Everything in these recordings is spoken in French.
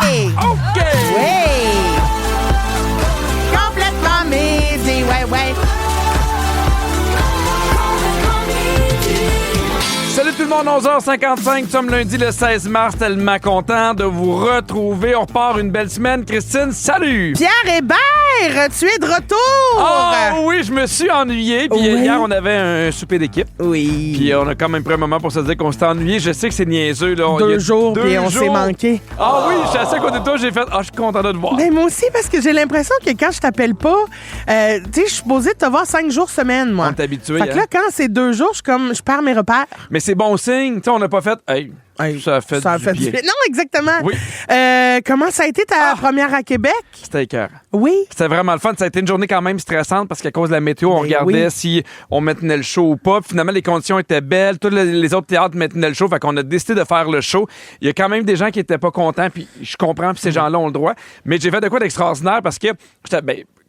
OK! Oui! Complètement midi, ouais. Salut tout le monde, 11h55, nous sommes lundi le 16 mars, tellement content de vous retrouver. On repart une belle semaine. Christine, salut! Pierre Hébert, tu es de retour! Oh oui, je me suis ennuyé. Puis Oui. hier, on avait un souper d'équipe. Oui. Puis on a quand même pris un moment pour se dire qu'on s'était ennuyé. Je sais que c'est niaiseux. Là. Il y a 2 jours, puis on s'est manqué. Ah oui, je suis assis à côté de toi, j'ai fait « Ah, je suis content de te voir. » Ben, moi aussi, parce que j'ai l'impression que quand je t'appelle pas, tu sais, je suis supposée de te voir 5 jours semaine, moi. On est habitué. Fait que là, quand c'est 2 jours, je perds mes repères. Mais c'est bon signe. Tu sais, on n'a pas fait « Hey, ça a fait du bien. » Non, exactement. Oui. Comment ça a été ta première à Québec? C'était écœurant. Oui. C'était vraiment le fun. Ça a été une journée quand même stressante parce qu'à cause de la météo, on regardait si on maintenait le show ou pas. Puis finalement, les conditions étaient belles. Tous les autres théâtres maintenaient le show. Fait qu'on a décidé de faire le show. Il y a quand même des gens qui étaient pas contents. Puis je comprends. Puis ces gens-là ont le droit. Mais j'ai fait de quoi d'extraordinaire parce que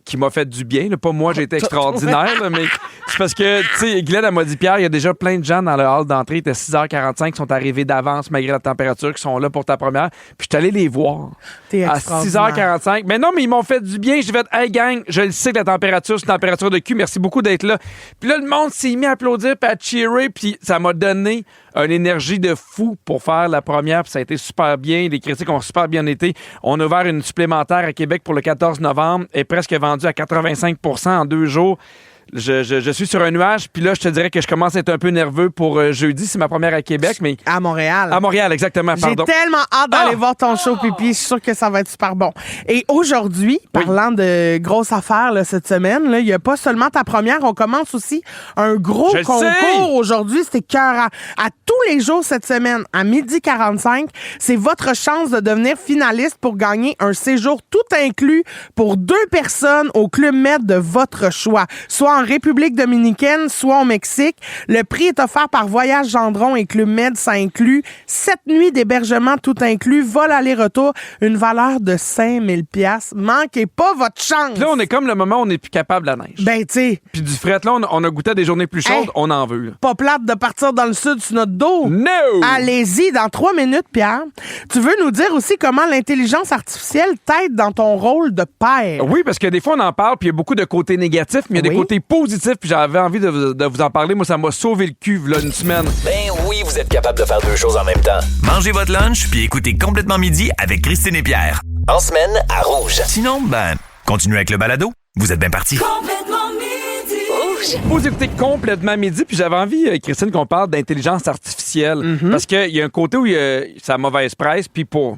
qui m'a fait du bien. Là. Pas moi, j'ai été extraordinaire, là, mais c'est parce que, tu sais, Glenn, elle m'a dit, Pierre, il y a déjà plein de gens dans le hall d'entrée. Il était 6h45 qui sont arrivés d'avance malgré la température, qui sont là pour ta première. Puis je suis allé les voir. T'es à extraordinaire. 6h45. Mais non, mais ils m'ont fait du bien. J'ai fait, hey gang, je le sais que la température, c'est une température de cul. Merci beaucoup d'être là. Puis là, le monde s'est mis à applaudir puis à cheerer. Puis ça m'a donné une énergie de fou pour faire la première. Puis ça a été super bien. Les critiques ont super bien été. On a ouvert une supplémentaire à Québec pour le 14 novembre. Elle est presque vendue à 85 % en 2 jours. Je suis sur un nuage, puis là, je te dirais que je commence à être un peu nerveux pour jeudi. C'est ma première à Québec, mais... À Montréal. À Montréal, exactement, pardon. J'ai tellement hâte d'aller voir ton show, Pipi. Je suis sûre que ça va être super bon. Et aujourd'hui, parlant de grosses affaires là, cette semaine, il n'y a pas seulement ta première, on commence aussi un gros concours aujourd'hui. C'était écœurant. À tous les jours cette semaine, à 12h45, c'est votre chance de devenir finaliste pour gagner un séjour tout inclus pour 2 personnes au Club Med de votre choix. Soit en République dominicaine, soit au Mexique. Le prix est offert par Voyage Gendron et Club Med. Ça inclut 7 nuits d'hébergement tout inclus, vol aller-retour, une valeur de 5 000 $. Manquez pas votre chance. Là, on est comme le moment où on n'est plus capable de la neige. Ben, tu sais. Puis du fret, là, on a goûté à des journées plus chaudes, on en veut. Là. Pas plate de partir dans le sud sur notre dos. No! Allez-y, dans 3 minutes, Pierre. Tu veux nous dire aussi comment l'intelligence artificielle t'aide dans ton rôle de père? Oui, parce que des fois, on en parle, puis il y a beaucoup de côtés négatifs, mais il y a des côtés positifs, puis j'avais envie de vous en parler. Moi, ça m'a sauvé le cul, là, une semaine. Ben oui, vous êtes capable de faire 2 choses en même temps. Mangez votre lunch, puis écoutez Complètement Midi avec Christine et Pierre. En semaine, à Rouge. Sinon, continuez avec le balado. Vous êtes bien partis. Complètement midi. Rouge. Vous écoutez Complètement Midi, puis j'avais envie, Christine, qu'on parle d'intelligence artificielle. Parce qu'il y a un côté où c'est la mauvaise presse, puis pour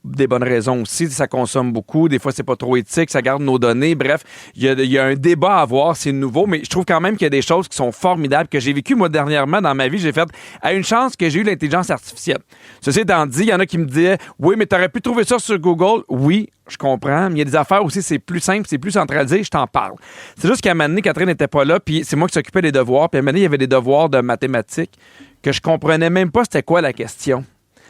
des bonnes raisons aussi. Ça consomme beaucoup. Des fois, c'est pas trop éthique. Ça garde nos données. Bref, il y a un débat à avoir. C'est nouveau. Mais je trouve quand même qu'il y a des choses qui sont formidables que j'ai vécues, moi, dernièrement, dans ma vie. J'ai fait à une chance que j'ai eu l'intelligence artificielle. Ceci étant dit, il y en a qui me disaient « Oui, mais t'aurais pu trouver ça sur Google. » Oui, je comprends. Mais il y a des affaires aussi, c'est plus simple, c'est plus centralisé. Je t'en parle. C'est juste qu'à un moment donné, Catherine n'était pas là. Puis c'est moi qui s'occupais des devoirs. Puis à un moment donné, il y avait des devoirs de mathématiques que je comprenais même pas c'était quoi la question.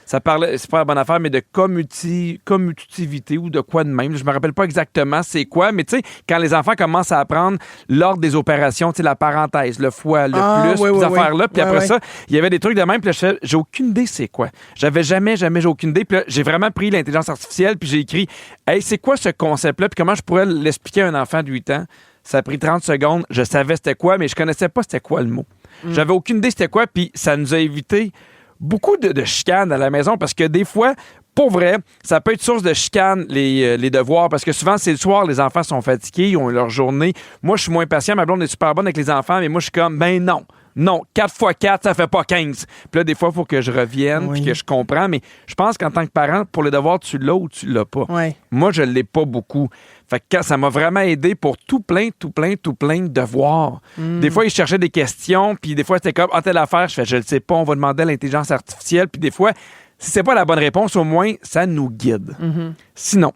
Ça parlait, c'est pas la bonne affaire, mais de commutativité ou de quoi de même. Je me rappelle pas exactement c'est quoi, mais tu sais, quand les enfants commencent à apprendre l'ordre des opérations, tu sais, la parenthèse, le fois, le plus, ces affaires-là, puis après ça, il y avait des trucs de même, puis là, j'ai aucune idée c'est quoi. J'avais jamais j'ai aucune idée, puis là, j'ai vraiment pris l'intelligence artificielle, puis j'ai écrit « Hey, c'est quoi ce concept-là, puis comment je pourrais l'expliquer à un enfant de 8 ans? » Ça a pris 30 secondes, je savais c'était quoi, mais je connaissais pas c'était quoi le mot. J'avais aucune idée c'était quoi, puis ça nous a évité beaucoup de chicanes à la maison parce que des fois, pour vrai, ça peut être source de chicanes, les devoirs, parce que souvent, c'est le soir, les enfants sont fatigués, ils ont leur journée. Moi, je suis moins patient, ma blonde est super bonne avec les enfants, mais moi, je suis comme, ben non. Non, 4 x 4, ça fait pas 15. Puis là, des fois, il faut que je revienne, puis que je comprends. Mais je pense qu'en tant que parent, pour les devoirs, tu l'as ou tu l'as pas. Ouais. Moi, je l'ai pas beaucoup. Fait que ça m'a vraiment aidé pour tout plein de devoirs. Des fois, ils cherchaient des questions, puis des fois, c'était comme, telle affaire. Je le sais pas, on va demander à l'intelligence artificielle. Puis des fois, si c'est pas la bonne réponse, au moins, ça nous guide. Sinon,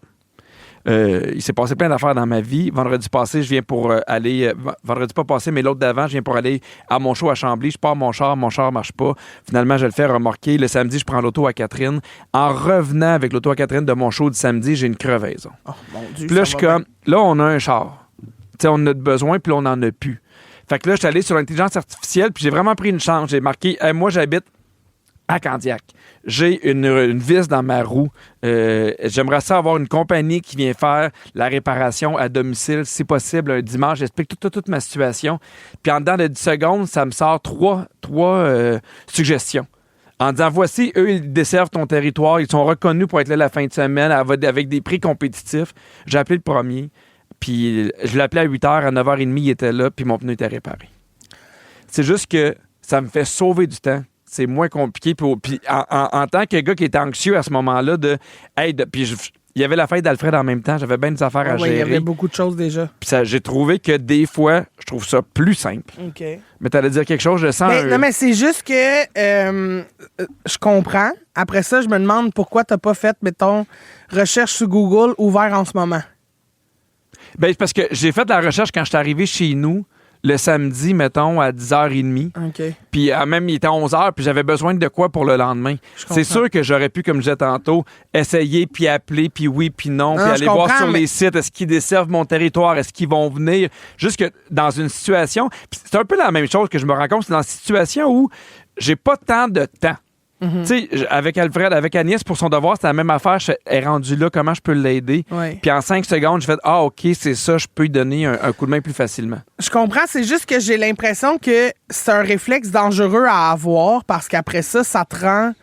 il s'est passé plein d'affaires dans ma vie. Vendredi passé, je viens pour aller... vendredi pas passé, mais l'autre d'avant, je viens pour aller à mon show à Chambly. Je pars mon char marche pas. Finalement, je le fais remorquer. Le samedi, je prends l'auto à Catherine. En revenant avec l'auto à Catherine de mon show du samedi, j'ai une crevaison. Oh, mon Dieu, puis là, je suis comme... Là, on a un char. T'sais, on en a besoin, puis là, on n'en a plus. Fait que là, je suis allé sur l'intelligence artificielle, puis j'ai vraiment pris une chance. J'ai marqué... moi, j'habite À Candiac. J'ai une vis dans ma roue. J'aimerais ça avoir une compagnie qui vient faire la réparation à domicile, si possible, un dimanche. J'explique toute ma situation. Puis en dedans de 10 secondes, ça me sort trois suggestions. En disant, voici, eux, ils desservent ton territoire. Ils sont reconnus pour être là la fin de semaine avec des prix compétitifs. J'ai appelé le premier. Puis je l'ai appelé à 8h. À 9h30, il était là. Puis mon pneu était réparé. C'est juste que ça me fait sauver du temps. C'est moins compliqué. Puis en tant que gars qui était anxieux à ce moment-là, il y avait la fête d'Alfred en même temps. J'avais bien des affaires à gérer. Il y avait beaucoup de choses déjà. Puis j'ai trouvé que des fois, je trouve ça plus simple. OK. Mais t'allais dire quelque chose, je sens... Non, mais c'est juste que je comprends. Après ça, je me demande pourquoi t'as pas fait, mettons, recherche sur Google ouvert en ce moment. Ben, c'est parce que j'ai fait la recherche quand je suis arrivé chez nous, le samedi, mettons, à 10h30. OK. Puis même, il était 11h, puis j'avais besoin de quoi pour le lendemain. C'est sûr que j'aurais pu, comme je disais tantôt, essayer, puis appeler, puis oui, puis non, puis aller voir sur les sites, est-ce qu'ils desservent mon territoire, est-ce qu'ils vont venir. Juste que dans une situation, puis c'est un peu la même chose que je me rends compte, c'est dans une situation où j'ai pas tant de temps. Tu sais, avec Alfred, avec Agnès, pour son devoir, c'est la même affaire. Elle est rendue là, comment je peux l'aider? Ouais. Puis en 5 secondes, j'ai fait « Ah, OK, c'est ça, je peux lui donner un coup de main plus facilement. » Je comprends, c'est juste que j'ai l'impression que c'est un réflexe dangereux à avoir parce qu'après ça, ça te rend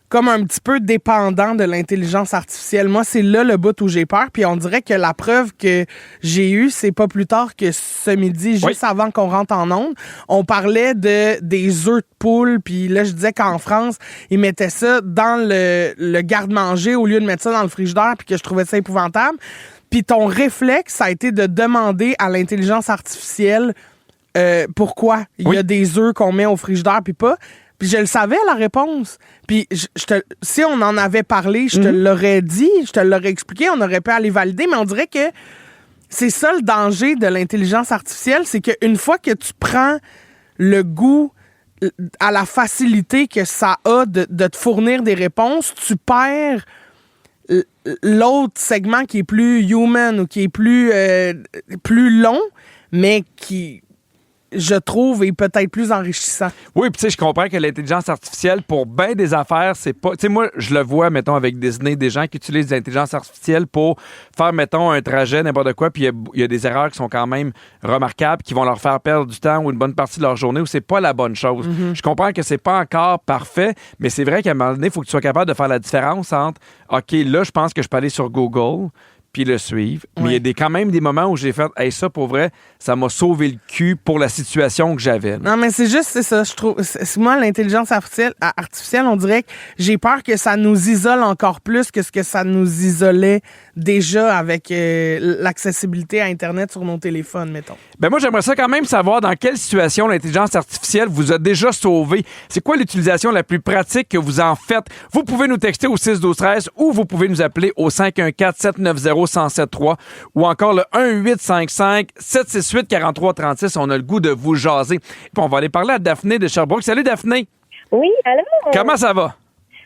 comme un petit peu dépendant de l'intelligence artificielle. Moi, c'est là le bout où j'ai peur. Puis on dirait que la preuve que j'ai eue, c'est pas plus tard que ce midi, juste avant qu'on rentre en onde. On parlait des œufs de poule. Puis là, je disais qu'en France, ils mettaient ça dans le garde-manger au lieu de mettre ça dans le frigidaire, puis que je trouvais ça épouvantable. Puis ton réflexe, ça a été de demander à l'intelligence artificielle pourquoi il y a des œufs qu'on met au frigidaire puis pas. Puis je le savais, la réponse. Puis si on en avait parlé, je te l'aurais dit, je te l'aurais expliqué, on aurait pu aller valider, mais on dirait que c'est ça le danger de l'intelligence artificielle, c'est qu'une fois que tu prends le goût à la facilité que ça a de te fournir des réponses, tu perds l'autre segment qui est plus human ou qui est plus long, mais qui... je trouve, est peut-être plus enrichissant. Oui, puis tu sais, je comprends que l'intelligence artificielle, pour bien des affaires, c'est pas... Tu sais, moi, je le vois, mettons, avec Disney, des gens qui utilisent l'intelligence artificielle pour faire, mettons, un trajet, n'importe quoi, puis il y a des erreurs qui sont quand même remarquables, qui vont leur faire perdre du temps ou une bonne partie de leur journée, où c'est pas la bonne chose. Je comprends que c'est pas encore parfait, mais c'est vrai qu'à un moment donné, il faut que tu sois capable de faire la différence entre, OK, là, je pense que je peux aller sur Google, puis le suivre. Mais il y a quand même des moments où j'ai fait « Hey, ça, pour vrai, ça m'a sauvé le cul pour la situation que j'avais. » Non, mais c'est ça, je trouve. Moi, l'intelligence artificielle, on dirait que j'ai peur que ça nous isole encore plus que ce que ça nous isolait déjà avec l'accessibilité à Internet sur nos téléphones, mettons. Ben moi, j'aimerais ça quand même savoir dans quelle situation l'intelligence artificielle vous a déjà sauvé. C'est quoi l'utilisation la plus pratique que vous en faites? Vous pouvez nous texter au 6-12-13 ou vous pouvez nous appeler au 514-790-1073 ou encore le 1-855-768-4336. On a le goût de vous jaser. Puis on va aller parler à Daphné de Sherbrooke. Salut, Daphné! Oui, allô? Comment ça va?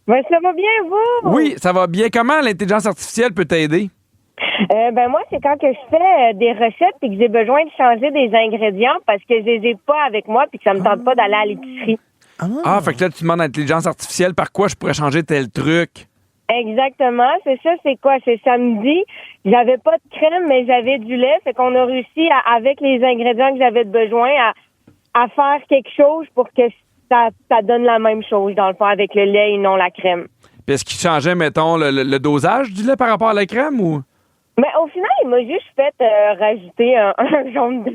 Ben, ça va bien, vous? Oui, ça va bien. Comment l'intelligence artificielle peut t'aider? Moi, c'est quand que je fais des recettes et que j'ai besoin de changer des ingrédients parce que je les ai pas avec moi puis que ça me tente pas d'aller à l'épicerie. Fait que là, tu demandes à l'intelligence artificielle par quoi je pourrais changer tel truc. Exactement, c'est ça, c'est quoi? C'est samedi, j'avais pas de crème, mais j'avais du lait, fait qu'on a réussi, avec les ingrédients que j'avais besoin, à faire quelque chose pour que ça donne la même chose, dans le fond, avec le lait et non la crème. Puis est-ce qu'il changeait, mettons, le dosage du lait par rapport à la crème ou? Mais au final, il m'a juste fait rajouter un jaune d'œuf.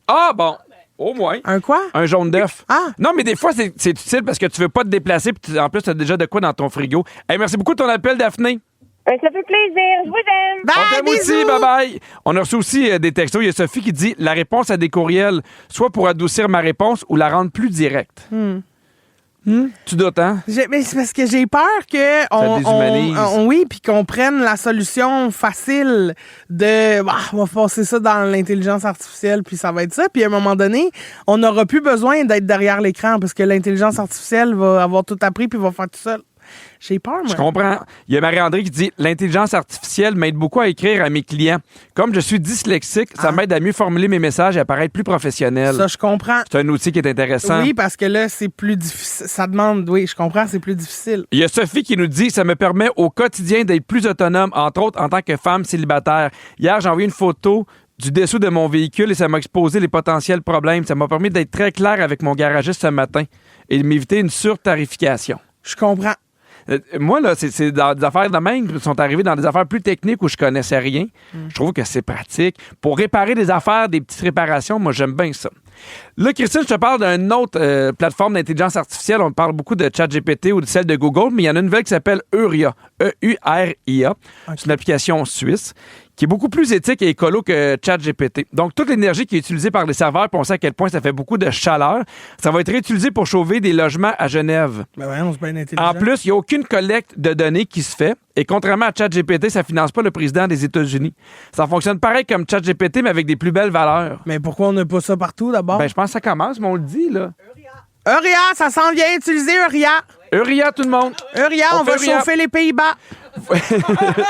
Ah, bon. Au moins. Un quoi? Un jaune d'œuf. Ah! Non, mais des fois, c'est utile parce que tu veux pas te déplacer puis en plus, tu as déjà de quoi dans ton frigo. Hey, merci beaucoup de ton appel, Daphné. Ça fait plaisir. Je vous aime. Bye, On t'aime aussi. bisous! Bye-bye. On a reçu aussi des textos. Il y a Sophie qui dit la réponse à des courriels, soit pour adoucir ma réponse ou la rendre plus directe. Tu doutes, hein? Mais c'est parce que j'ai peur que oui, puis qu'on prenne la solution facile de on va passer ça dans l'intelligence artificielle puis ça va être ça. Puis à un moment donné, on n'aura plus besoin d'être derrière l'écran parce que l'intelligence artificielle va avoir tout appris puis va faire tout seul. J'ai peur, moi. Je comprends. Il y a Marie-André qui dit « L'intelligence artificielle m'aide beaucoup à écrire à mes clients. Comme je suis dyslexique, ça m'aide à mieux formuler mes messages et à paraître plus professionnel. » Ça, je comprends. C'est un outil qui est intéressant. Oui, parce que là, c'est plus difficile. Ça demande, oui, je comprends, c'est plus difficile. Il y a Sophie qui nous dit « Ça me permet au quotidien d'être plus autonome, entre autres en tant que femme célibataire. Hier, j'ai envoyé une photo du dessous de mon véhicule et ça m'a exposé les potentiels problèmes. Ça m'a permis d'être très clair avec mon garagiste ce matin et de m'éviter une surtarification. » Je comprends. Moi, là, c'est dans des affaires de même qui sont arrivées dans des affaires plus techniques où je connaissais rien. Je trouve que c'est pratique. Pour réparer des affaires, des petites réparations, moi, j'aime bien ça. Là, Christine, je te parle d'une autre plateforme d'intelligence artificielle. On parle beaucoup de ChatGPT ou de celle de Google, mais il y en a une nouvelle qui s'appelle Euria. E-U-R-I-A. Okay. C'est une application suisse qui est beaucoup plus éthique et écolo que ChatGPT. Donc, toute l'énergie qui est utilisée par les serveurs, puis on sait à quel point ça fait beaucoup de chaleur, ça va être réutilisé pour chauffer des logements à Genève. Ben ouais, on se bien intelligent. En plus, il n'y a aucune collecte de données qui se fait. Et contrairement à ChatGPT, ça ne finance pas le président des États-Unis. Ça fonctionne pareil comme ChatGPT, mais avec des plus belles valeurs. Mais pourquoi on n'a pas ça partout, d'abord? Ben, je pense que ça commence, mais on le dit, là. Euria, ça s'en vient. Utiliser Euria. Euria, tout le monde. Euria, on va chauffer les Pays-Bas.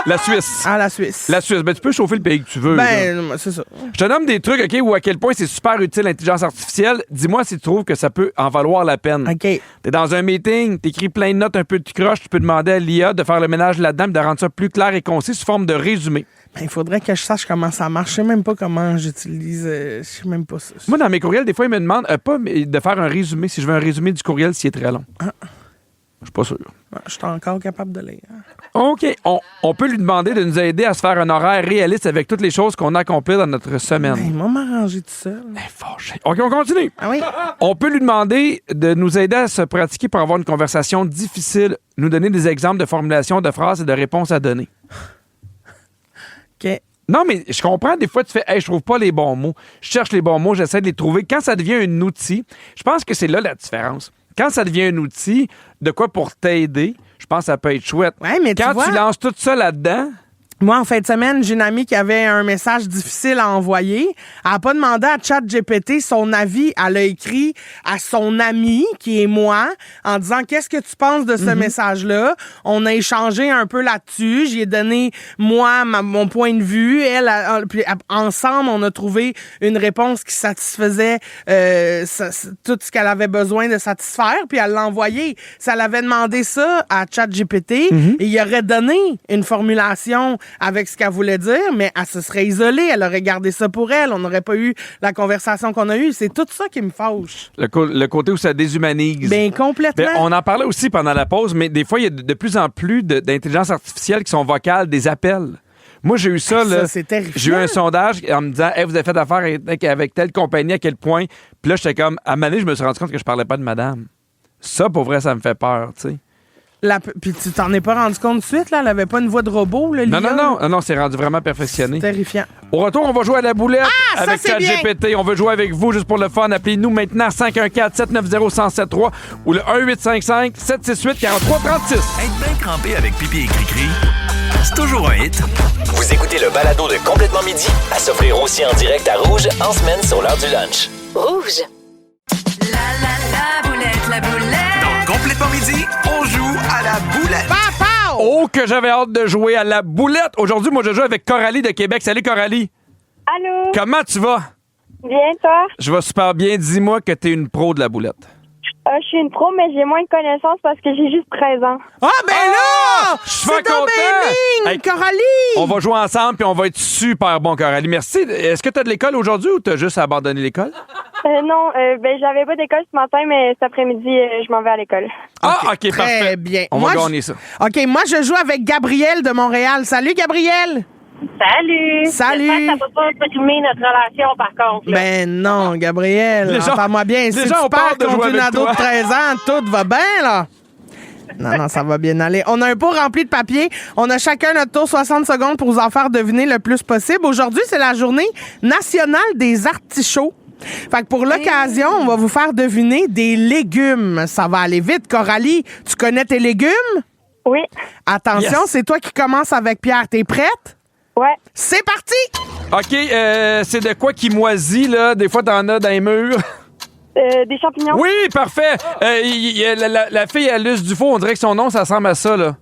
La Suisse. Ah, la Suisse. La Suisse. Ben, tu peux chauffer le pays que tu veux. Ben, c'est ça. Je te nomme des trucs, OK, où à quel point c'est super utile l'intelligence artificielle. Dis-moi si tu trouves que ça peut en valoir la peine. OK. T'es dans un meeting, t'écris plein de notes un peu de croche, tu peux demander à l'IA de faire le ménage là-dedans, de rendre ça plus clair et concis sous forme de résumé. Ben, il faudrait que je sache comment ça marche. Je sais même pas comment j'utilise. Je sais même pas ça. Moi, dans mes courriels, des fois, ils me demandent pas de faire un résumé, si je veux un résumé du courriel, s'il est très long. Ah. Je suis pas sûr. Je suis encore capable de lire. OK. On peut lui demander de nous aider à se faire un horaire réaliste avec toutes les choses qu'on a accomplies dans notre semaine. Ben, il m'a m'arrangé tout seul. Fâché. OK, on continue. Ah oui? On peut lui demander de nous aider à se pratiquer pour avoir une conversation difficile, nous donner des exemples de formulation de phrases et de réponses à donner. OK. Non, mais je comprends, des fois, tu fais « Hey, je trouve pas les bons mots. Je cherche les bons mots, j'essaie de les trouver. » Quand ça devient un outil, je pense que c'est là la différence. Quand ça devient un outil de quoi pour t'aider, je pense que ça peut être chouette. Ouais, mais quand tu lances tout ça là-dedans... Moi, en fin de semaine, j'ai une amie qui avait un message difficile à envoyer. Elle n'a pas demandé à ChatGPT son avis. Elle a écrit à son ami, qui est moi, en disant « Qu'est-ce que tu penses de ce message-là? » On a échangé un peu là-dessus. J'y ai donné, moi, mon point de vue. Puis ensemble, on a trouvé une réponse qui satisfaisait tout ce qu'elle avait besoin de satisfaire. Puis elle l'a envoyé. Si elle avait demandé ça à ChatGPT, il aurait donné une formulation avec ce qu'elle voulait dire, mais elle se serait isolée, elle aurait gardé ça pour elle, on n'aurait pas eu la conversation qu'on a eue. C'est tout ça qui me fâche. Le côté où ça déshumanise. Bien, complètement. On en parlait aussi pendant la pause, mais des fois, il y a de plus en plus d'intelligence artificielle qui sont vocales, des appels. Moi, j'ai eu ça, là. C'est terrifiant. J'ai eu un sondage en me disant, hey, vous avez fait affaire avec telle compagnie, à quel point. Puis là, j'étais comme, à un moment donné, je me suis rendu compte que je parlais pas de madame. Ça, pour vrai, ça me fait peur, tu sais. Puis tu t'en es pas rendu compte tout de suite, là? Elle avait pas une voix de robot, là, Non, c'est rendu vraiment perfectionné. C'est terrifiant. Au retour, on va jouer à la boulette avec ChatGPT. On veut jouer avec vous juste pour le fun. Appelez-nous maintenant 514-790-1073 ou le 1855-768-4336. Être bien crampé avec pipi et cri-cri, c'est toujours un hit. Vous écoutez le balado de Complètement Midi à s'offrir aussi en direct à Rouge en semaine sur l'heure du lunch. Rouge. La boulette, la boulette. Donc, Complètement Midi, on joue à la boulette. Papa! Oh, que j'avais hâte de jouer à la boulette. Aujourd'hui, moi, je joue avec Coralie de Québec. Salut, Coralie. Allô? Comment tu vas? Bien, toi? Je vais super bien. Dis-moi que t'es une pro de la boulette. Je suis une pro, mais j'ai moins de connaissances parce que j'ai juste 13 ans. Ah, ben là! Je suis C'est content! donc bien mignon, Coralie! On va jouer ensemble puis on va être super bon, Coralie. Merci. Est-ce que tu as de l'école aujourd'hui ou tu as juste abandonné l'école? Non, j'avais pas d'école ce matin, mais cet après-midi, je m'en vais à l'école. Ah, OK, Très parfait. bien. On va gagner ça. OK, moi, je joue avec Gabriel de Montréal. Salut, Gabriel! Salut! Salut! J'espère que ça va pas supprimer notre relation, par contre. Là. Ben non, Gabriel, Les gens- entends-moi bien. Si les tu gens ont peur perds de jouer contre une avec ado toi. de 13 ans, tout va bien, là. Non, ça va bien aller. On a un pot rempli de papier. On a chacun notre tour 60 secondes pour vous en faire deviner le plus possible. Aujourd'hui, c'est la journée nationale des artichauts. Fait que pour l'occasion, on va vous faire deviner des légumes. Ça va aller vite. Coralie, tu connais tes légumes? Oui. Attention, Yes. c'est toi qui commences avec Pierre. T'es prête? Ouais. C'est parti! OK, c'est de quoi qui moisit, là? Des fois, t'en as dans les murs. Des champignons. Oui, parfait. La fille à Luce Dufault, on dirait que son nom, ça ressemble à ça, là.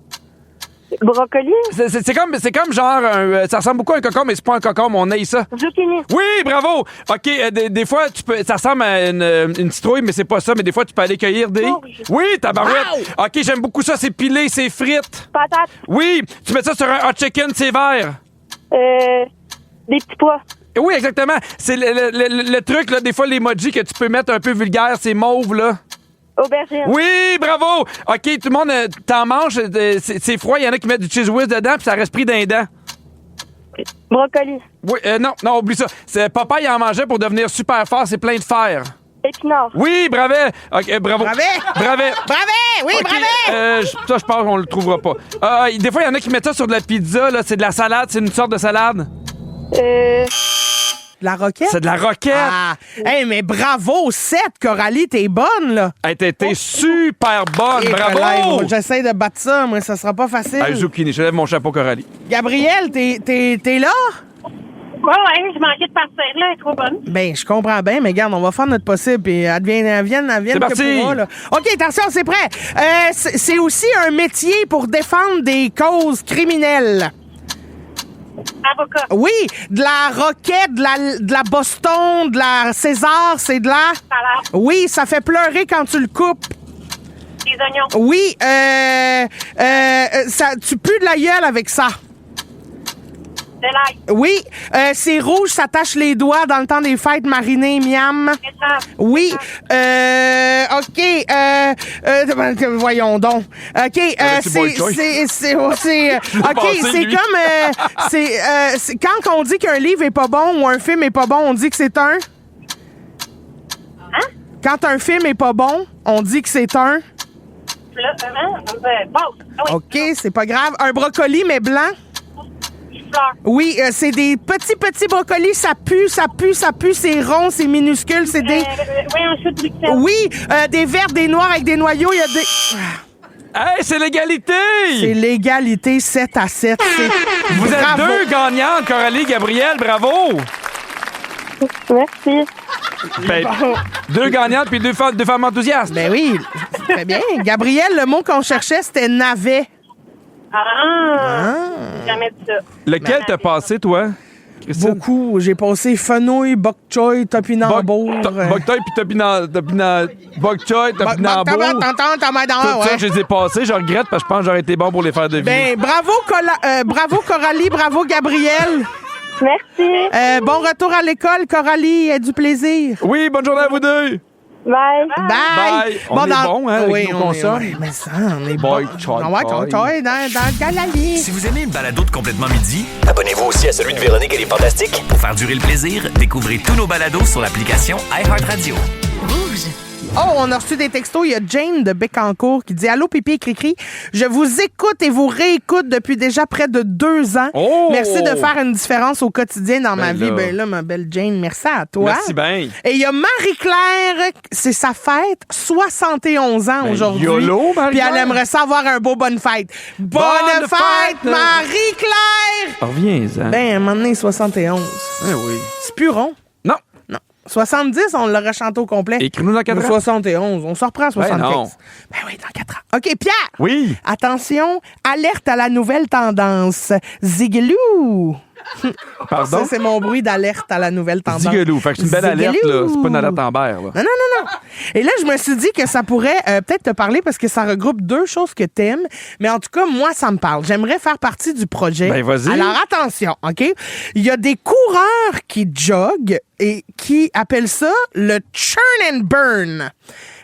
Brocoli. C'est comme genre, ça ressemble beaucoup à un cocon, mais c'est pas un cocon, mais on aille ça. Zucchini. Oui, bravo. OK, des fois, ça ressemble à une citrouille, mais c'est pas ça. Mais des fois, tu peux aller cueillir des... Courge. Oui, tabarouette. OK, j'aime beaucoup ça. C'est pilé, c'est frites. Patate. Oui, tu mets ça sur un hot chicken, c'est vert. Des petits pois. Oui, exactement. C'est le truc, là, des fois, l'emoji que tu peux mettre un peu vulgaire, c'est mauve, là. Aubergine. Oui, bravo. OK, tout le monde, t'en manges, c'est froid. Il y en a qui mettent du cheese whiz dedans, puis ça reste pris dans les dents. Brocoli. Oui, non, oublie ça. Papa, il en mangeait pour devenir super fort. C'est plein de fer. Épinards. Oui, bravet. OK, bravo. Bravet. Oui, OK, bravet! ça, je pense qu'on le trouvera pas. Des fois, il y en a qui mettent ça sur de la pizza. Là. C'est de la salade. C'est une sorte de salade. La roquette? C'est de la roquette. Ah! Hey, mais bravo, 7, Coralie, t'es bonne, là. Hey, t'es super bonne. Et Bravo. voilà, j'essaie de battre ça, moi, ça sera pas facile. Hey, Zucchini, je lève mon chapeau, Coralie. Gabrielle, t'es là? Ouais, je manquais de partir, là. Elle est trop bonne. Ben, je comprends bien, mais regarde, on va faire notre possible, puis advienne C'est que parti. pourra, là. OK, attention, c'est prêt. C'est aussi un métier pour défendre des causes criminelles. Avocat. Oui, de la roquette, de la Boston, de la César, c'est de la... Salade. Oui, ça fait pleurer quand tu le coupes. Des oignons. Oui, tu pues de la gueule avec ça. De l'ail. Oui, c'est rouge, ça tache les doigts dans le temps des fêtes, mariné, miam. Betterave. Oui, OK, voyons donc. OK, c'est OK, c'est lui. comme c'est quand on dit qu'un livre est pas bon ou un film est pas bon, on dit que c'est un Quand un film est pas bon, on dit que c'est un Bon. Ah oui. OK, c'est pas grave. Un brocoli mais blanc. Fleur. Oui, c'est des petits brocolis, ça pue, c'est rond, c'est minuscule, c'est des... Oui, un chou de Bruxelles. Oui, des verts, des noirs avec des noyaux, il y a des... Hey, c'est l'égalité. C'est l'égalité 7-7. Vous êtes Bravo. deux gagnantes, Coralie, Gabrielle, bravo. Merci. Ben, deux gagnantes puis deux femmes enthousiastes. Ben oui, très bien. Gabrielle, le mot qu'on cherchait, c'était navet. Jamais dit ça. Lequel t'as passé, toi, Christine? Beaucoup. J'ai passé fenouil, bok choy, topinambour. Bok choy puis bok choy, topinambour. Tout ça, je les ai passés. Je regrette parce que je pense que j'aurais été bon pour les faire deviner. Ben, bravo Coralie, bravo Gabrielle. Merci. Bon retour à l'école, Coralie, du plaisir. Oui, bonne journée à vous deux. Bye. Bye. On est bon, hein, avec oui, nos on consommes. est, mais ça, on est Boy, bon. choy, Ouais, choy. choy, dans le Galali. Si vous aimez le balado de Complètement Midi, Abonnez-vous aussi à celui de Véronique et les Fantastiques. pour faire durer le plaisir, découvrez tous nos balados sur l'application iHeartRadio. Oh, on a reçu des textos. Il y a Jane de Bécancour qui dit « Allô, Pipi et Cricri, je vous écoute et vous réécoute depuis déjà près de 2 ans. Oh! Merci de faire une différence au quotidien dans ma vie. » là. Ben là, ma belle Jane, merci à toi. Merci bien. Et il y a Marie-Claire, c'est sa fête, 71 ans aujourd'hui. YOLO, Marie-Claire. Puis elle aimerait ça avoir un beau bonne fête. Bonne fête, Marie-Claire! Reviens-en. Ben, à un moment donné, 71. Ah oui. C'est plus rond. Non. Non. 70, on l'aurait chanté au complet. Écris-nous dans 4 ans. 71. On s'en reprend à 75. non. Ben oui, dans 4 ans. OK, Pierre! Oui. Attention, alerte à la nouvelle tendance. Zigelou! Pardon? Ça, c'est mon bruit d'alerte à la nouvelle tendance. Zigelou. Fait que c'est une belle alerte, là. C'est pas une alerte en berre, là. Non. Et là, je me suis dit que ça pourrait peut-être te parler parce que ça regroupe 2 choses que t'aimes. Mais en tout cas, moi, ça me parle. J'aimerais faire partie du projet. Ben, vas-y. Alors, attention, OK? Il y a des coureurs qui joguent et qui appellent ça le churn and burn.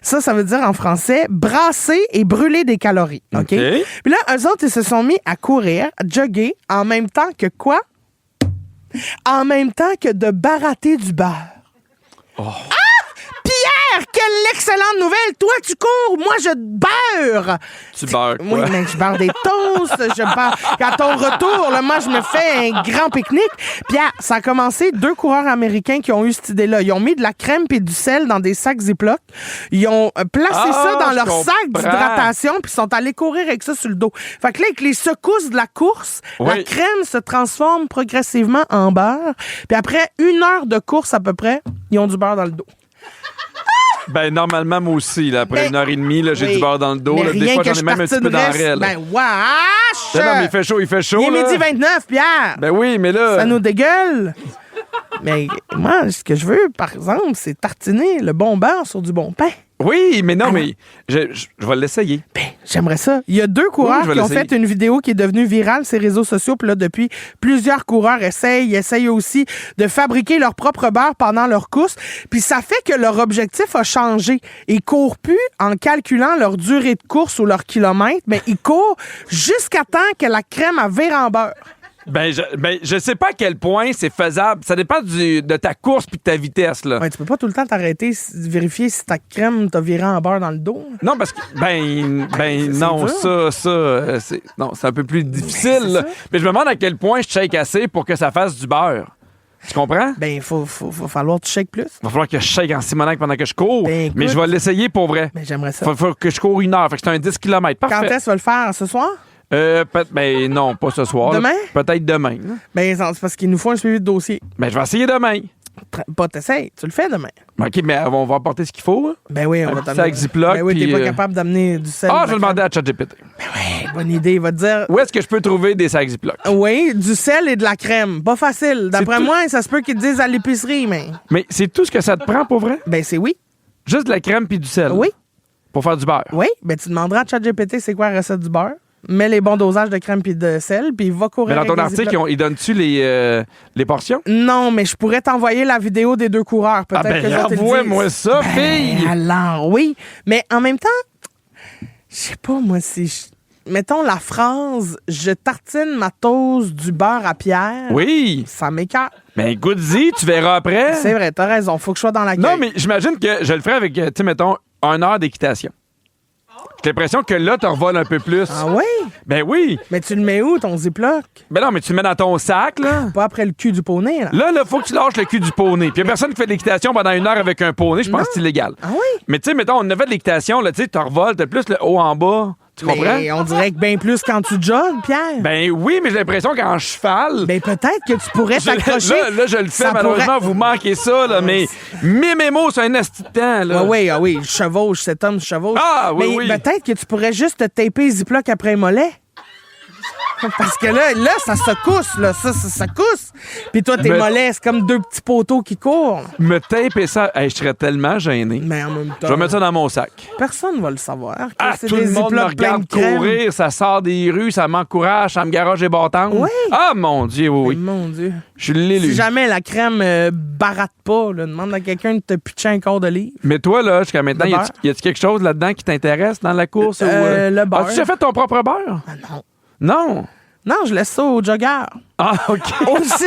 Ça veut dire en français brasser et brûler des calories. OK? OK. Puis là, eux autres, ils se sont mis à courir, à jogger en même temps que quoi? En même temps que de baratter du beurre. Ah! Pierre, quelle excellente nouvelle! Toi, tu cours, moi, je beurre. Tu beurres quoi? Oui, mais je beurre des toasts, je beurre... À ton retour, là, moi, je me fais un grand pique-nique. Pierre, ça a commencé 2 coureurs américains qui ont eu cette idée-là. Ils ont mis de la crème et du sel dans des sacs Ziploc. Ils ont placé ça dans leur sac d'hydratation puis ils sont allés courir avec ça sur le dos. Fait que là, avec les secousses de la course, Oui. la crème se transforme progressivement en beurre. Puis après 1 heure de course à peu près, ils ont du beurre dans le dos. Ben, normalement, moi aussi, là, après Mais- 1h30, là, j'ai oui. du beurre dans le dos. Mais Là, des rien fois, que j'en ai je même un petit peu dans tartinerais, la raie. Ben, wesh! Non, mais il fait chaud, Il est là. midi 29, Pierre. Ben oui, mais là... Ça nous dégueule. Mais moi, ce que je veux, par exemple, c'est tartiner le bon beurre sur du bon pain. Oui, mais non, mais je vais l'essayer. Ben, j'aimerais ça. Il y a 2 coureurs Oui, je vais qui ont l'essayer. fait une vidéo qui est devenue virale sur les réseaux sociaux. Puis là, depuis, plusieurs coureurs essayent aussi de fabriquer leur propre beurre pendant leur course. Puis ça fait que leur objectif a changé. Ils courent plus en calculant leur durée de course ou leur kilomètre, mais ils courent jusqu'à temps que la crème a vire en beurre. Ben, je sais pas à quel point c'est faisable. Ça dépend de ta course puis de ta vitesse, là. Ouais, tu peux pas tout le temps t'arrêter, vérifier si ta crème t'a viré en beurre dans le dos. Non, parce que, non, dur. c'est un peu plus difficile, c'est là. ça. Mais je me demande à quel point je shake assez pour que ça fasse du beurre. Tu comprends? Ben, il faut falloir que tu shakes plus. Il va falloir que je shake en simonac pendant que je cours. Ben, écoute. Mais je vais l'essayer pour vrai. Ben, j'aimerais ça. Faut que je cours 1 heure. Fait que c'est un 10 km. Quand Parfait. est-ce que tu vas le faire? Ce soir? Ben non, pas ce soir. là. Demain? Peut-être demain. là. Ben, c'est parce qu'il nous faut un suivi de dossier. Ben, je vais essayer demain. Pas t'essayes, tu le fais demain. OK, mais on va apporter ce qu'il faut. hein. Ben oui, on Un va petit t'amener. sac Ziploc, Ben oui, t'es puis, pas capable d'amener du sel. Ah, de je vais la demander à ChatGPT. crème. Bonne idée, il va te dire. Où est-ce que je peux trouver des sacs Ziploc? Oui, du sel et de la crème. Pas facile. D'après tout- moi, ça se peut qu'ils te disent à l'épicerie, mais. Mais c'est tout ce que ça te prend pour vrai? Ben, c'est oui. Juste de la crème puis du sel? Oui. Pour faire du beurre? Oui. Ben, tu demanderas à ChatGPT c'est quoi la recette du beurre. Mets les bons dosages de crème puis de sel, puis il va courir. Mais dans ton avec les article, Ziploc. ils donnent-tu les portions? Non, mais je pourrais t'envoyer la vidéo des 2 coureurs. Peut-être Ah ben, que je vais te le dire. envoie-moi ça, Ben, fille! alors, oui. Mais en même temps, je sais pas, moi, mettons la phrase « Je tartine ma toast du beurre à Pierre ». Oui! Ça m'écoeure. Ben, goûte-y, tu verras après. C'est vrai, t'as raison. Faut que je sois dans la Non, mais j'imagine que je le ferais avec, tu sais, mettons, 1 heure d'équitation. J'ai l'impression que là, t'en revoles un peu plus. Ah oui? Ben oui! Mais tu le mets où, ton Ziploc? Ben non, mais tu le mets dans ton sac, là. Pas après le cul du poney, là. Là, faut que tu lâches le cul du poney. Puis y a personne qui fait de l'équitation pendant 1 heure avec un poney. Je pense Non. que c'est illégal. Ah oui? Mais tu sais, mettons, on a fait de l'équitation, là, tu sais, tu revoles, t'as plus le haut en bas. Tu comprends? Mais on dirait que bien plus quand tu jogues, Pierre. Ben oui, mais j'ai l'impression qu'en cheval. Ben peut-être que tu pourrais t'accrocher. Là, je le fais, Ça malheureusement, pourrait- vous manquez ça, là, mais mes mots, c'est un asti de temps, là. Ah oui, je chevauche, cet homme chevauche. Ah, oui, mais oui. peut-être que tu pourrais juste te taper Ziploc après le mollet. Parce que là, ça secousse, là. Ça secousse. Puis toi, tes Mais- mollets, c'est comme 2 petits poteaux qui courent. Me taper ça, hey, je serais tellement gêné. Mais en même temps, Je vais mettre ça dans mon sac. personne va le savoir. que Ah, c'est tout des le monde me Ziplocs pleins regarde de crème. courir, ça sort des rues, ça m'encourage, ça me garage les bâtons. Oui. Ah, mon Dieu, oui, oui. Mon Dieu. Je suis l'élu. Si jamais la crème barate pas, là, demande à quelqu'un de te pitcher un quart de livre. Mais toi, là, jusqu'à maintenant, Le beurre. y a-tu quelque chose là-dedans qui t'intéresse dans la course? Le beurre. As-tu déjà fait ton propre beurre? Ah non. Non. Non, je laisse ça au jogger. Ah, OK. Au 6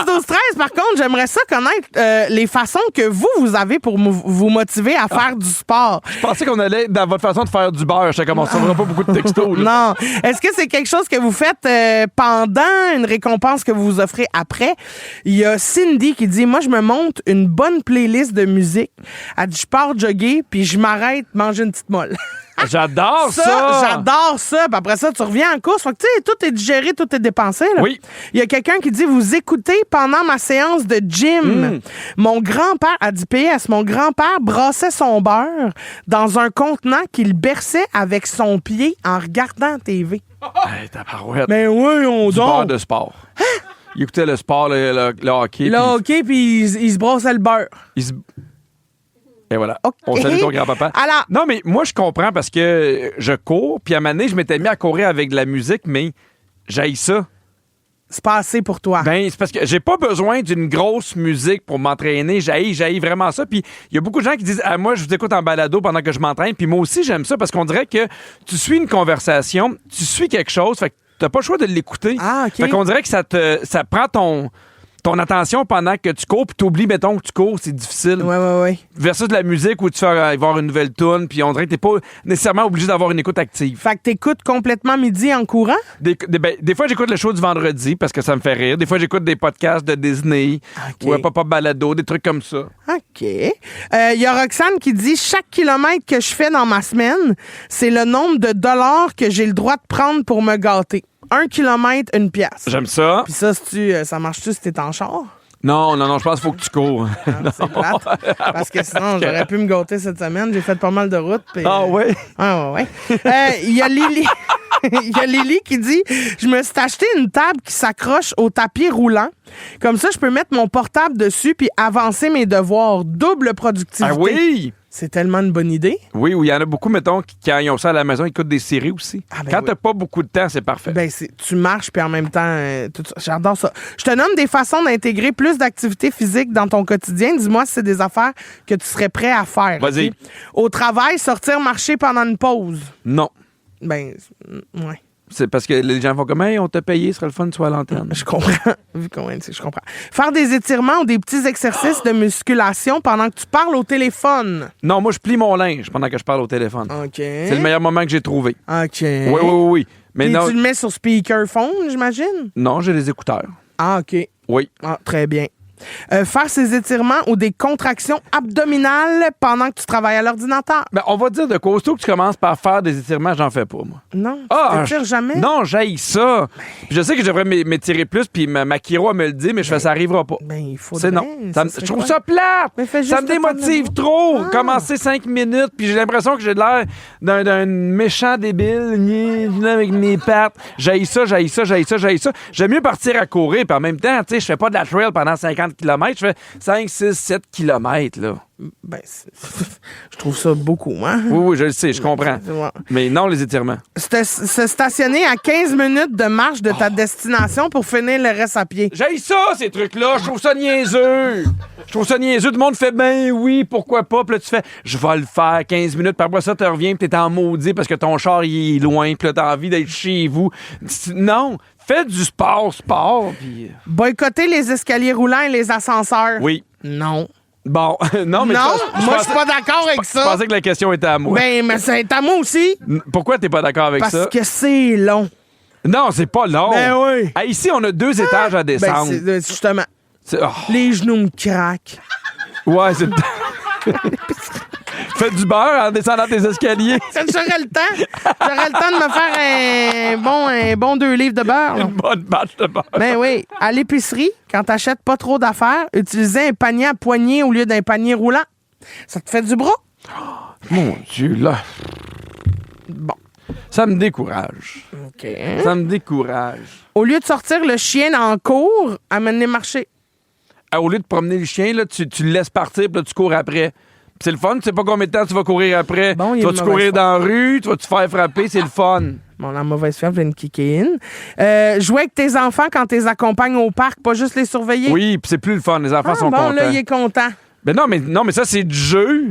12 13 par contre, j'aimerais ça connaître les façons que vous avez pour vous motiver à faire du sport. Je pensais qu'on allait dans votre façon de faire du beurre. Je sais comment on recevra pas beaucoup de textos. Là. Non. Est-ce que c'est quelque chose que vous faites pendant une récompense que vous vous offrez après? Il y a Cindy qui dit, moi, je me monte une bonne playlist de musique. Elle dit, je pars jogger, puis je m'arrête manger une petite molle. J'adore ça! J'adore ça. Puis après ça, tu reviens en course. Fait que, tu sais, tout est digéré, tout est dépensé. Là. Oui. Il y a quelqu'un qui dit, vous écoutez pendant ma séance de gym. Mon grand-père, a dit PS, mon grand-père brassait son beurre dans un contenant qu'il berçait avec son pied en regardant la TV. Hey, tabarouette. Mais oui, on Du beurre donc. de sport. Il écoutait le sport, le hockey. Là, puis OK, puis il se brassait le beurre. il se- Et voilà. OK. On salue ton grand-papa. Alors- Non, mais moi, je comprends parce que je cours, puis à un moment donné, je m'étais mis à courir avec de la musique, mais j'haïs ça. C'est pas assez pour toi. Ben, c'est parce que j'ai pas besoin d'une grosse musique pour m'entraîner. J'haïs vraiment ça. Puis il y a beaucoup de gens qui disent, ah, moi, je vous écoute en balado pendant que je m'entraîne. Puis moi aussi, j'aime ça parce qu'on dirait que tu suis une conversation, tu suis quelque chose, fait que t'as pas le choix de l'écouter. Ah, OK. Fait qu'on dirait que ça prend ton attention pendant que tu cours, puis t'oublies, mettons, que tu cours, c'est difficile. Ouais. Versus de la musique où tu fais avoir une nouvelle tune, puis on dirait que t'es pas nécessairement obligé d'avoir une écoute active. Fait que t'écoutes complètement midi en courant? Des fois, j'écoute le show du vendredi parce que ça me fait rire. Des fois, j'écoute des podcasts de Disney OK. ou un Papa Balado, des trucs comme ça. OK. Il y a Roxane qui dit, chaque kilomètre que je fais dans ma semaine, c'est le nombre de dollars que j'ai le droit de prendre pour me gâter. 1 kilomètre, 1 pièce. J'aime ça. Puis ça, ça marche-tu si t'es en char? Non, je pense qu'il faut que tu cours. C'est plate. Parce que sinon, j'aurais pu me gâter cette semaine. J'ai fait pas mal de routes. Ah oui? Ouais. Il y a Lily. Il y a Lily qui dit « Je me suis acheté une table qui s'accroche au tapis roulant. Comme ça, je peux mettre mon portable dessus puis avancer mes devoirs. Double productivité. » Ah oui? C'est tellement une bonne idée. Oui, il y en a beaucoup, mettons, qui, quand ils ont ça à la maison, ils écoutent des séries aussi. Quand t'as pas beaucoup de temps, c'est parfait. Tu marches puis en même temps, tout ça. J'adore ça. Je te nomme des façons d'intégrer plus d'activités physiques dans ton quotidien. Dis-moi si c'est des affaires que tu serais prêt à faire. Vas-y. Okay? Au travail, sortir marcher pendant une pause. Non. Ouais. C'est parce que les gens font comme, hey, on t'a payé, ce serait le fun de soit à l'antenne. Je comprends. Vu combien je comprends. Faire des étirements ou des petits exercices de musculation pendant que tu parles au téléphone. Non, moi, je plie mon linge pendant que je parle au téléphone. OK. C'est le meilleur moment que j'ai trouvé. OK. Oui. Mais et non. tu le mets sur speakerphone, j'imagine? Non, j'ai les écouteurs. Ah, OK. Oui. Ah, très bien. Faire ces étirements ou des contractions abdominales pendant que tu travailles à l'ordinateur. Ben, on va dire de costaud que tu commences par faire des étirements, j'en fais pas, moi. Non, tu t'étires jamais? Non, j'haïs ça. Puis je sais que je devrais m'étirer plus, puis ma chiro, elle me le dit, mais je fais ça arrivera pas. Ben, il faut. C'est non. Je trouve ça plate. Mais fais juste Ça me démotive trop. Commencer 5 minutes, puis j'ai l'impression que j'ai l'air d'un méchant débile avec mes pattes. J'haïs ça. J'aime mieux partir à courir, puis en même temps, tu sais, je fais pas de la trail pendant 50 km, je fais 5, 6, 7 km, là. Ben, je trouve ça beaucoup, hein? Oui, je le sais, je comprends. Mais non, les étirements. Se stationner à 15 minutes de marche de ta destination pour finir le reste à pied. J'haïs ça, ces trucs-là. Je trouve ça niaiseux. Tout le monde fait, ben oui, pourquoi pas. Puis là, tu fais, je vais le faire 15 minutes. Puis après ça, tu reviens, puis t'es en maudit parce que ton char, il est loin. Puis là, t'as envie d'être chez vous. Non. Faites du sport. Puis... Boycotter les escaliers roulants et les ascenseurs. Oui. Non. Bon, non, mais... Non, moi, je suis pas d'accord avec ça. Je pensais que la question était à moi. Ben, mais c'est à moi aussi. Pourquoi t'es pas d'accord avec ça? Parce que c'est long. Non, c'est pas long. Ben oui. Ah, ici, on a 2 étages à descendre. Ben, justement. Oh. Les genoux me craquent. Ouais, c'est... Fais du beurre en descendant tes escaliers. J'aurais le temps. J'aurais le temps de me faire un bon 2 livres de beurre. Là. Une bonne batch de beurre. Ben oui. À l'épicerie, quand t'achètes pas trop d'affaires, utiliser un panier à poignée au lieu d'un panier roulant. Ça te fait du bras. Mon Dieu, là. Bon. Ça me décourage. OK. Ça me décourage. Au lieu de sortir le chien en cours, amener marcher. Au lieu de promener le chien, là, tu le laisses partir, puis là, tu cours après. Pis c'est le fun, tu sais pas combien de temps tu vas courir après. Bon, tu vas-tu courir dans la rue, tu vas te faire frapper, c'est le fun. Bon, la mauvaise femme vient de kicker in. Jouer avec tes enfants quand tu les accompagnes au parc, pas juste les surveiller. Oui, puis c'est plus le fun, les enfants sont contents. Bon, là, il est content. Ben non, mais ça, c'est du jeu.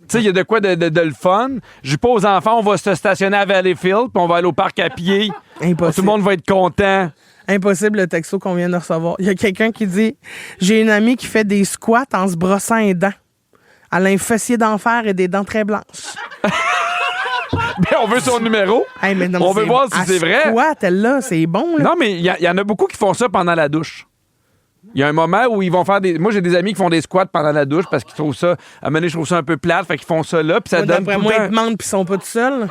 Tu sais, il y a de quoi de le fun. Je dis pas aux enfants, on va se stationner à Valleyfield, puis on va aller au parc à pied. Impossible. Tout le monde va être content. Impossible le texto qu'on vient de recevoir. Il y a quelqu'un qui dit « J'ai une amie qui fait des squats en se brossant les dents. Elle a un fessier d'enfer et des dents très blanches. » Ben, on veut son numéro. Hey, mais non, on veut voir si c'est vrai. Squat, elle-là, c'est bon. Là. Non, mais il y en a beaucoup qui font ça pendant la douche. Il y a un moment où ils vont faire des... Moi, j'ai des amis qui font des squats pendant la douche parce qu'ils trouvent ça... À un moment donné, je trouve ça un peu plate, fait qu'ils font ça là, puis ça donne d'après tout moi, le ils te mentent puis ils sont pas tout seuls.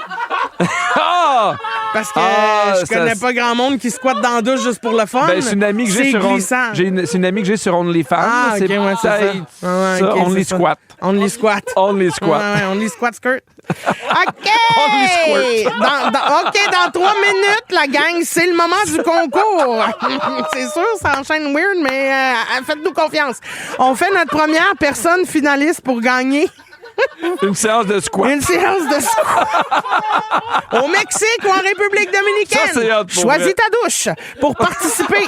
Ah! Parce que je ça, connais pas grand monde qui squatte dans la douche juste pour le fun. Ben, c'est une amie que j'ai sur c'est une amie que j'ai sur OnlyFans. Ah, OK, ouais, c'est ça. Ça, Only Squat. Only Squat. Only Squat. Ouais, Only Squat Skirt. OK! Only Squirt. OK, dans 3 minutes, la gang, c'est le moment du concours. C'est sûr, ça enchaîne weird, mais faites-nous confiance. On fait notre première personne finaliste pour gagner. Une séance de squat. Une séance de squat. Au Mexique ou en République dominicaine. Ça, c'est hot pour Choisis vrai. ta douche pour participer.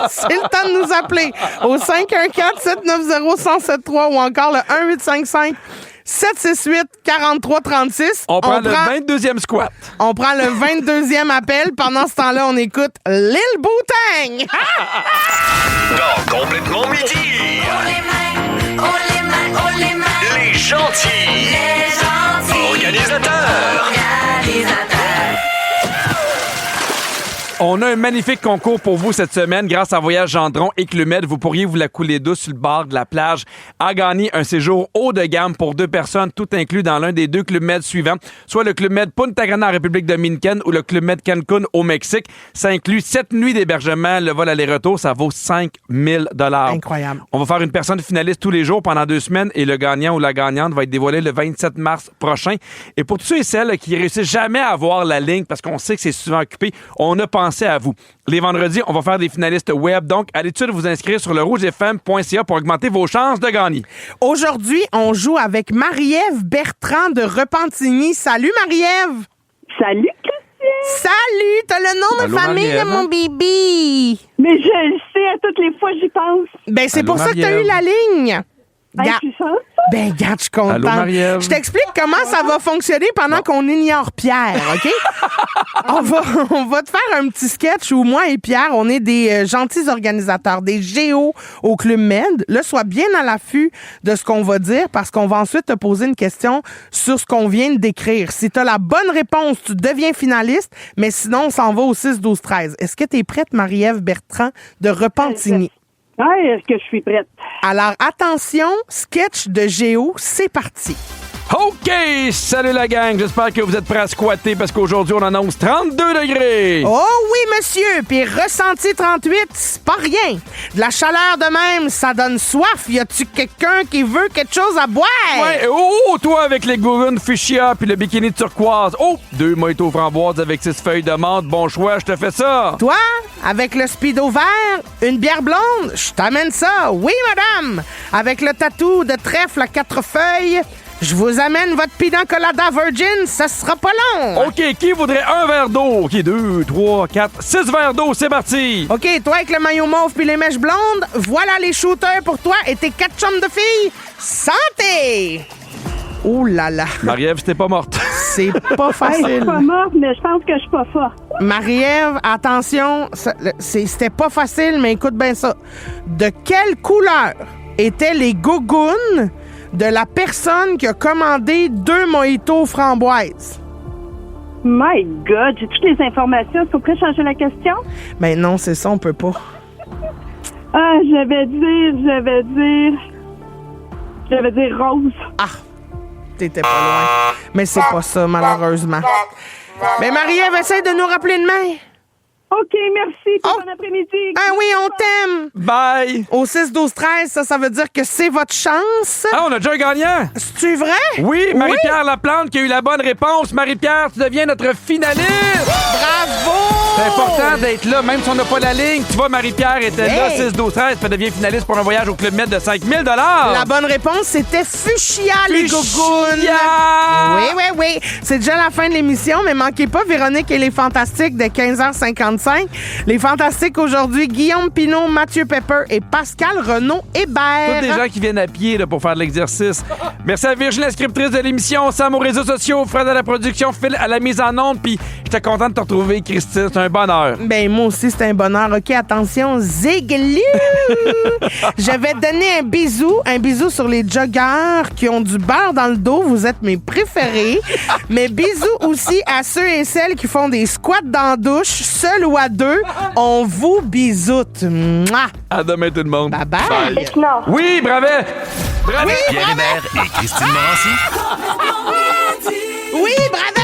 C'est le temps de nous appeler au 514-790-1073 ou encore le 1855-768-4336. On prend le 22e squat. On prend le 22e appel. Pendant ce temps-là, on écoute Lil Boutang. Dans Complètement Midi. Les gentils. Organisateurs. On a un magnifique concours pour vous cette semaine. Grâce à Voyage Gendron et Club Med, vous pourriez vous la couler douce sur le bord de la plage à gagner un séjour haut de gamme pour 2 personnes, tout inclus dans l'un des 2 Club Med suivants, soit le Club Med Punta Cana en République dominicaine ou le Club Med Cancun au Mexique. Ça inclut 7 nuits d'hébergement, le vol aller-retour, ça vaut 5 000 $. Incroyable. On va faire une personne finaliste tous les jours pendant 2 semaines et le gagnant ou la gagnante va être dévoilé le 27 mars prochain. Et pour tous ceux et celles qui réussissent jamais à avoir la ligne parce qu'on sait que c'est souvent occupé, on a pensé à vous. Les vendredis, on va faire des finalistes web. Donc, allez tout de suite vous inscrire sur le rougefm.ca pour augmenter vos chances de gagner. Aujourd'hui, on joue avec Marie-Ève Bertrand de Repentigny. Salut, Marie-Ève! Salut, Christian! Salut! T'as le nom de Allô, famille de Marie-Ève? mon bébé! Mais je le sais, à toutes les fois, j'y pense. Ben, c'est Allô, pour ça que t'as Marie-Ève? eu la ligne. Hey, Ga- tu sens? Ben, garde, je suis contente. Allô, Marie-Ève? Je t'explique comment ça va fonctionner pendant qu'on ignore Pierre, OK? on va te faire un petit sketch où moi et Pierre, on est des gentils organisateurs, des géos au Club Med. Là, sois bien à l'affût de ce qu'on va dire parce qu'on va ensuite te poser une question sur ce qu'on vient de décrire. Si tu as la bonne réponse, tu deviens finaliste, mais sinon, on s'en va au 6-12-13. Est-ce que tu es prête, Marie-Ève Bertrand de Repentigny? Ouais, est-ce que je suis prête? Alors, attention, sketch de géo, c'est parti. OK! Salut la gang! J'espère que vous êtes prêts à squatter parce qu'aujourd'hui, on annonce 32 degrés! Oh oui, monsieur! Puis ressenti 38, c'est pas rien. De la chaleur de même, ça donne soif. Y a-tu quelqu'un qui veut quelque chose à boire? Ouais, oh, toi avec les gougounes fuchsia puis le bikini turquoise. Oh, 2 mojitos framboises avec 6 feuilles de menthe. Bon choix, je te fais ça. Toi, avec le speedo vert, une bière blonde, je t'amène ça. Oui, madame! Avec le tatou de trèfle à 4 feuilles, je vous amène votre pina colada virgin, ça sera pas long. OK, qui voudrait un verre d'eau? OK, 2, 3, 4, 6 verres d'eau, c'est parti. OK, toi avec le maillot mauve puis les mèches blondes, voilà les shooters pour toi et tes 4 chums de filles. Santé! Oh là là, Marie-Ève, c'était pas morte. c'est pas Je suis facile. pas morte, mais je pense que je suis pas forte. Marie-Ève, attention, c'était pas facile, mais écoute bien ça. De quelle couleur étaient les gougounes de la personne qui a commandé 2 mojitos framboises? My God, j'ai toutes les informations. Est-ce qu'on pourrait changer la question? Ben non, c'est ça, on peut pas. Ah, je vais dire rose. Ah, t'étais pas loin. Mais c'est pas ça, malheureusement. Mais Marie-Ève, essaie de nous rappeler demain. OK, merci. Oh. Bon après-midi. Ah oui, on t'aime. Bye. Au 6-12-13, ça veut dire que c'est votre chance. Ah, on a déjà un gagnant. C'est-tu vrai? Oui, Marie-Pierre Laplante qui a eu la bonne réponse. Marie-Pierre, tu deviens notre finaliste. Bravo! C'est important d'être là, même si on n'a pas la ligne. Tu vois, Marie-Pierre était là, Hey. 6-12-13, puis elle devient finaliste pour un voyage au Club Med de 5 000 La bonne réponse, c'était fuchsia, les gougounes. Oui. C'est déjà la fin de l'émission, mais manquez pas Véronique et les Fantastiques de 15h55. Les Fantastiques aujourd'hui, Guillaume Pinault, Mathieu Pepper et Pascal Renaud-Hébert. Tous des gens qui viennent à pied là, pour faire de l'exercice. Merci à Virginie, la scriptrice de l'émission, Sam aux réseaux sociaux, Fred à la production, Phil à la mise en onde, puis j'étais content de te retrouver, Christine. C'est un bonheur. Ben, moi aussi, c'est un bonheur. OK, attention, ziglou! Je vais te donner un bisou sur les joggeurs qui ont du beurre dans le dos. Vous êtes mes préférés. Mais bisous aussi à ceux et celles qui font des squats dans la douche, seuls ou à deux. On vous bisoute. Mouah! À demain, tout le monde. Bye bye! Non. Oui, bravo! Bravo! Pierre Hébert et Christine Morancy. Oui, bravo!